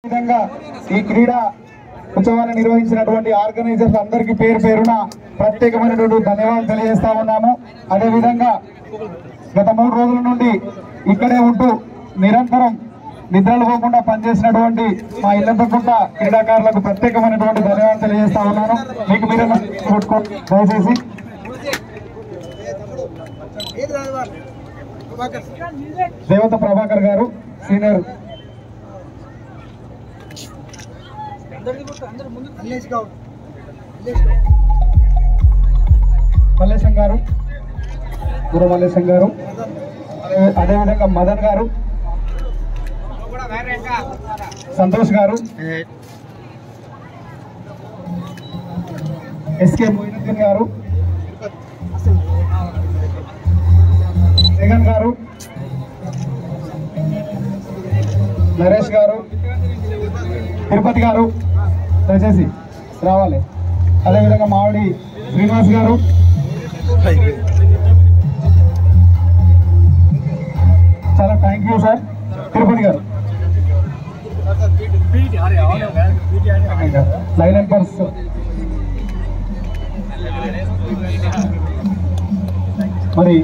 విధంగా ఈ క్రీడా ఉత్సవాన్ని నిర్వహించినటువంటి ఆర్గనైజర్స్ అందరికీ పేరు పేరున ప్రత్యేకమైనటువంటి ధన్యవాదాలు తెలియజేస్తా ఉన్నాము. అదేవిధంగా గత 3 రోజుల నుండి ఇక్కడే ఉంటూ నిరంతరం నిద్రలు పోకుండా పనిచేసినటువంటి మా ఇల్లంతకుంట క్రీడాకారులకు ప్రత్యేకమైనటువంటి ధన్యవాదాలు తెలియజేస్తా ఉన్నాను. మీకు మీరే కొట్టుకోండి దయచేసి. దేవత ప్రభాకర్ గారు సీనియర్, మల్లేశం గారు, గురు మల్లేశం గారు, అదేవిధంగా మదన్ గారు, సంతోష్ గారు, ఎస్కే మొయినుద్దీన్ గారు, జగన్ గారు, నరేష్ గారు, తిరుపతి గారు దయచేసి రావాలి. అదేవిధంగా మామిడి శ్రీనివాస్ గారు, చాలా థ్యాంక్ యూ సార్. తిరుపతి గారు, లైన్ ఎంపర్స్ మరి